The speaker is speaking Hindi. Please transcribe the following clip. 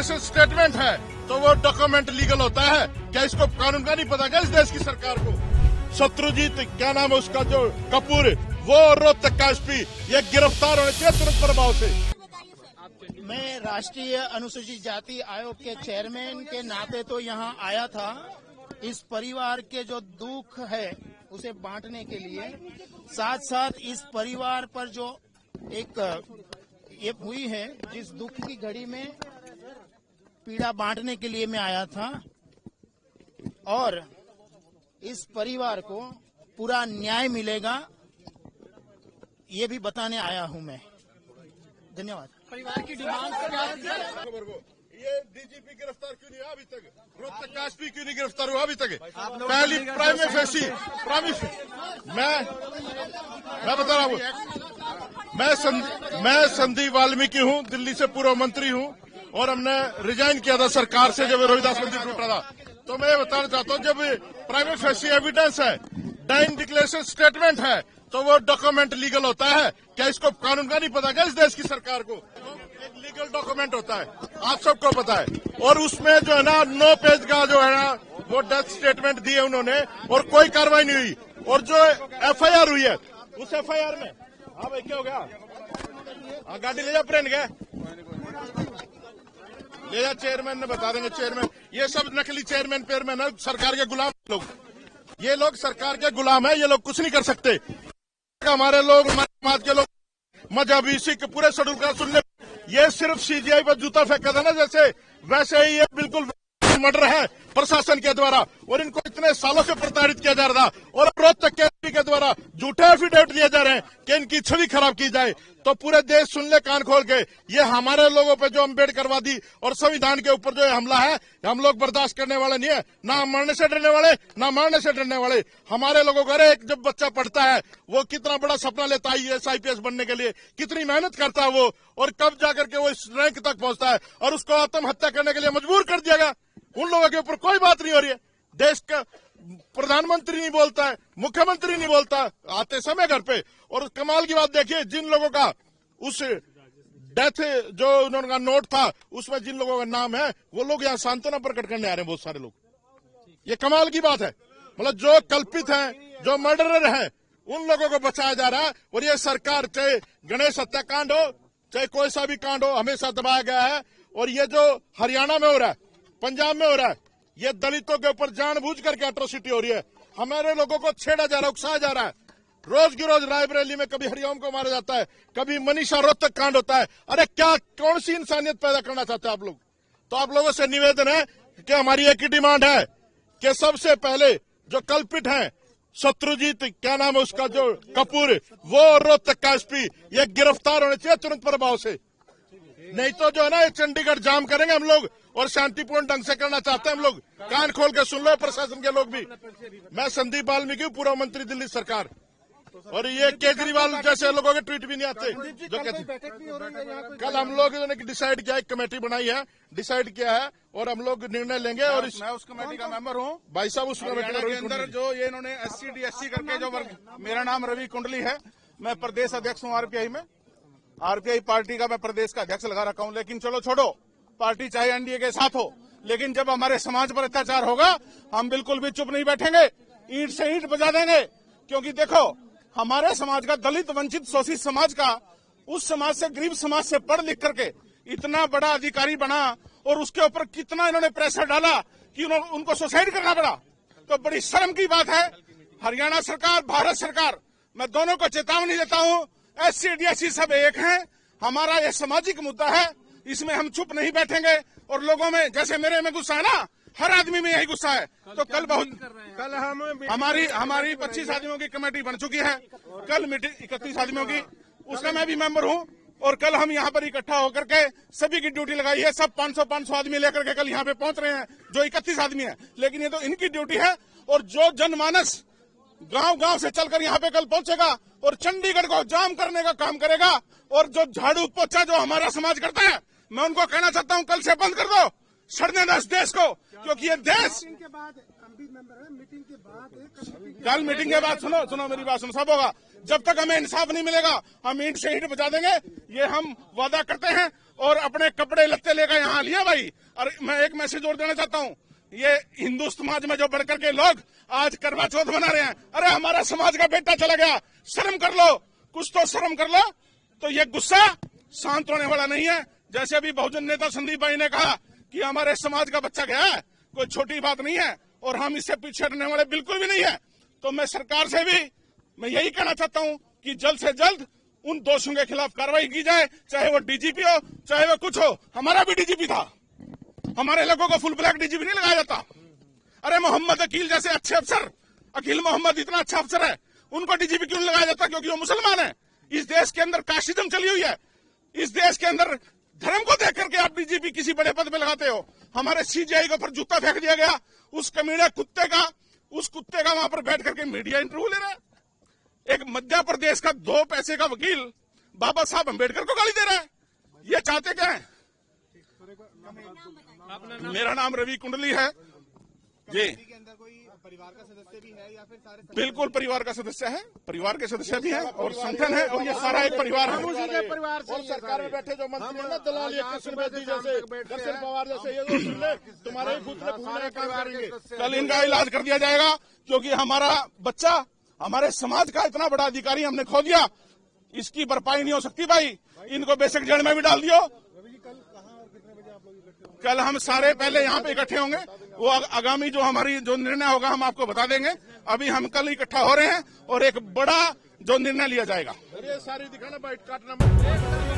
डिक्लेरेशन स्टेटमेंट है तो वो डॉक्यूमेंट लीगल होता है क्या? इसको कानून का नहीं पता क्या इस देश की सरकार को? शत्रुजीत क्या नाम है उसका जो कपूर, वो रोहतक का एसपी, ये गिरफ्तार होने चाहिए तुरंत प्रभाव से। मैं राष्ट्रीय अनुसूचित जाति आयोग के चेयरमैन के नाते तो यहाँ आया था इस परिवार के जो दुख है उसे बांटने के लिए, साथ साथ इस परिवार पर जो एक ये हुई है जिस दुख की घड़ी में पीड़ा बांटने के लिए मैं आया था और इस परिवार को पूरा न्याय मिलेगा ये भी बताने आया हूं मैं। धन्यवाद। परिवार की डिमांड क्या है? ये डीजीपी गिरफ्तार क्यों नहीं हुआ अभी तक? रोहतक का एसपी क्यों नहीं गिरफ्तार हुआ अभी तक? पहली प्राइम फेसी मैं बता रहा हूँ, मैं संदीप वाल्मीकि हूँ, दिल्ली से पूर्व मंत्री हूँ और हमने रिजाइन किया था सरकार से जब रोहिदास मंदिर टूटा था। तो मैं बताना चाहता हूँ जब प्राइम फेसी एविडेंस है, डाइंग डिक्लेरेशन स्टेटमेंट है तो वो डॉक्यूमेंट लीगल होता है क्या? इसको कानून का नहीं पता क्या इस देश की सरकार को? एक लीगल डॉक्यूमेंट होता है, आप सबको पता है। और उसमें जो है ना 9 पेज का जो है ना वो डेथ स्टेटमेंट दिए उन्होंने और कोई कार्रवाई नहीं हुई। और जो एफआईआर हुई है उस एफआईआर में हाँ भाई क्या हो गया? हाँ गाड़ी ले जा प्रेन गए ले जा, चेयरमैन ने बता देंगे। चेयरमैन ये सब नकली चेयरमैन पेयरमैन है, सरकार के गुलाम लोग, ये लोग सरकार के गुलाम है, ये लोग कुछ नहीं कर सकते। हमारे लोग, हमारे समाज के लोग, मजहबी सिख पूरे शेड्यूल का सुनने, ये सिर्फ सीजीआई पर जूता फेंका था ना जैसे, वैसे ही ये बिल्कुल मर्डर है प्रशासन के द्वारा और इनको इतने सालों से प्रताड़ित किया जा रहा था और रोहतक के द्वारा झूठे एफिडेविट दिए जा रहे हैं कि इनकी छवि खराब की जाए। तो पूरे देश सुन ले कान खोल के, ये हमारे लोगों पे जो अम्बेडकरवादी और संविधान के ऊपर जो हमला है हम लोग बर्दाश्त करने वाले नहीं है, ना मरने से डरने वाले ना मारने से डरने वाले। हमारे लोगों को एक जब बच्चा पढ़ता है वो कितना बड़ा सपना लेता है आईएएस आईपीएस बनने के लिए, कितनी मेहनत करता है वो और कब जाकर के वो इस रैंक तक पहुंचता है और उसको आत्महत्या करने के लिए मजबूर कर दिया गया। उन लोगों के ऊपर कोई बात नहीं हो रही है, देश का प्रधानमंत्री नहीं बोलता है, मुख्यमंत्री नहीं बोलता आते समय घर पे। और कमाल की बात देखिए, जिन लोगों का उस डेथ जो उन्होंने नोट था उसमें जिन लोगों का नाम है वो लोग यहाँ सांत्वना प्रकट करने आ रहे हैं, बहुत सारे लोग। ये कमाल की बात है, मतलब जो कल्पित हैं, जो मर्डरर हैं, उन लोगों को बचाया जा रहा है। और ये सरकार चाहे गणेश हत्याकांड हो चाहे कोई सा भी कांड हो हमेशा दबाया गया है। और ये जो हरियाणा में हो रहा है, पंजाब में हो रहा है, ये दलितों के ऊपर जानबूझ करके एट्रोसिटी हो रही है, हमारे लोगों को छेड़ा जा रहा है, उकसाया जा रहा है। रोज की रोज रायबरेली में कभी हरिओम को मारा जाता है, कभी मनीषा रोहतक कांड होता है। अरे क्या कौन सी इंसानियत पैदा करना चाहते हैं आप लोग? तो आप लोगों से निवेदन है कि हमारी एक ही डिमांड है कि सबसे पहले जो कल्पित है शत्रुजीत क्या नाम है उसका जो कपूर, वो रोहतक का एसपी, ये गिरफ्तार होने चाहिए तुरंत प्रभाव से। नहीं तो जो है ना ये चंडीगढ़ जाम करेंगे हम लोग और शांतिपूर्ण ढंग से करना चाहते हैं हम लोग। कान खोल के सुन लो प्रशासन के लोग भी। मैं संदीप वाल्मीकि पूर्व मंत्री दिल्ली सरकार, और ये केजरीवाल जैसे लोगों के ट्वीट भी नहीं आते जो कहते। कल हम लोग ने डिसाइड किया, एक कमेटी बनाई है, डिसाइड किया है और हम लोग निर्णय लेंगे। और मैं उस कमेटी का मेंबर हूँ भाई साहब, उस कमेटी के अंदर जो ये इन्होंने SC/DSC करके जो वर्ग, मेरा नाम रवि कुंडली है, मैं प्रदेश अध्यक्ष हूँ आरपीआई में। आरपीआई पार्टी का मैं प्रदेश का अध्यक्ष लगा रखा हूँ। लेकिन चलो छोड़ो, पार्टी चाहे एनडीए के साथ हो, लेकिन जब हमारे समाज पर अत्याचार होगा हम बिल्कुल भी चुप नहीं बैठेंगे, ईंट से ईंट बजा देंगे। क्योंकि देखो, हमारे समाज का, दलित वंचित शोषित समाज का, उस समाज से, गरीब समाज से पढ़ लिख करके इतना बड़ा अधिकारी बना और उसके ऊपर कितना इन्होंने प्रेशर डाला कि उनको सुसाइड करना पड़ा। तो बड़ी शर्म की बात है। हरियाणा सरकार, भारत सरकार, मैं दोनों को चेतावनी देता हूँ, SC/DSC सब एक हैं। हमारा यह सामाजिक मुद्दा है, इसमें हम चुप नहीं बैठेंगे। और लोगों में, जैसे मेरे में गुस्सा है ना, हर आदमी में यही गुस्सा है। तो कल हम हमारी 25 आदमियों की कमेटी बन चुकी है। कल मीटिंग 31 आदमियों की, उसका मैं भी मेंबर हूँ। और कल हम यहाँ पर इकट्ठा होकर के सभी की ड्यूटी लगाई है। सब 500 आदमी लेकर के कल यहाँ पे पहुंच रहे हैं, जो 31 आदमी है। लेकिन ये तो इनकी ड्यूटी है। और जो जनमानस गांव-गांव से चलकर यहाँ पे कल पहुंचेगा और चंडीगढ़ को जाम करने का काम करेगा, और जो झाड़ू पोछा जो हमारा समाज करता है, मैं उनको कहना चाहता हूँ कल से बंद कर दो, सड़ने दो इस देश को। क्योंकि ये देश कल मीटिंग के बाद सुनो मेरी बात सुनो, सब होगा। जब तक हमें इंसाफ नहीं मिलेगा हम ईंट से ईंट बचा देंगे, ये हम वादा करते हैं। और अपने कपड़े लत्ते लेकर यहाँ लिए भाई। और मैं एक मैसेज और देना चाहता हूँ, ये हिंदू समाज में जो बढ़कर के लोग आज करवा चौथ मना रहे हैं, अरे हमारा समाज का बेटा चला गया, शर्म कर लो, कुछ तो शर्म कर लो। तो ये गुस्सा शांत होने वाला नहीं है। जैसे अभी बहुजन नेता संदीप भाई ने कहा कि हमारे समाज का बच्चा गया है, कोई छोटी बात नहीं है और हम इससे पीछे हटने वाले बिल्कुल भी नहीं है। तो मैं सरकार से भी मैं यही कहना चाहता हूं कि जल्द से जल्द उन दोषियों के खिलाफ कार्रवाई की जाए, चाहे वो डीजीपी हो चाहे वो कुछ हो। हमारा भी डीजीपी था, हमारे लोगों को फुल ब्लैक डीजीपी नहीं लगाया जाता। अरे मोहम्मद अकील जैसे अच्छे अफसर, अकील मोहम्मद इतना अच्छा अफसर है, उनको डीजीपी क्यों नहीं लगाया जाता? क्योंकि वो मुसलमान है। इस देश के अंदर कास्टिज्म चली हुई है, इस देश के अंदर धर्म को देख करके आप डीजीपी किसी बड़े पद पे लगाते हो। हमारे सीजीआई के ऊपर जूता फेंक दिया गया, उस कमीने कुत्ते का वहां पर बैठ करके मीडिया इंटरव्यू ले रहा है। एक मध्य प्रदेश का 2 पैसे का वकील बाबा साहब अम्बेडकर को गाली दे रहा है। ये चाहते क्या है? मेरा नाम रवि कुंडली है जी। के अंदर कोई परिवार का सदस्य भी है या फिर सारे? बिल्कुल परिवार का सदस्य है, परिवार के सदस्य भी हैं और संगठन है, और ये सारा एक परिवार है। और सरकार में बैठे जो मंत्री हैं ना, दलाल, ये कृष्ण बेदी जैसे, दर्शन पवार जैसे, ये जो तुम्हारे ही पुतले फूलने का काम करेंगे। कल इनका इलाज कर दिया जाएगा, क्योंकि हमारा बच्चा हमारे समाज का इतना बड़ा अधिकारी हमने खो दिया, इसकी भरपाई नहीं हो सकती भाई। इनको बेशक जेल में भी डाल दियो। कल हम सारे पहले यहाँ पे इकट्ठे होंगे, वो आगामी जो हमारी जो निर्णय होगा हम आपको बता देंगे। अभी हम कल इकट्ठा हो रहे हैं और एक बड़ा जो निर्णय लिया जाएगा। अरे सारी दिखाना, बाइट काटना मत।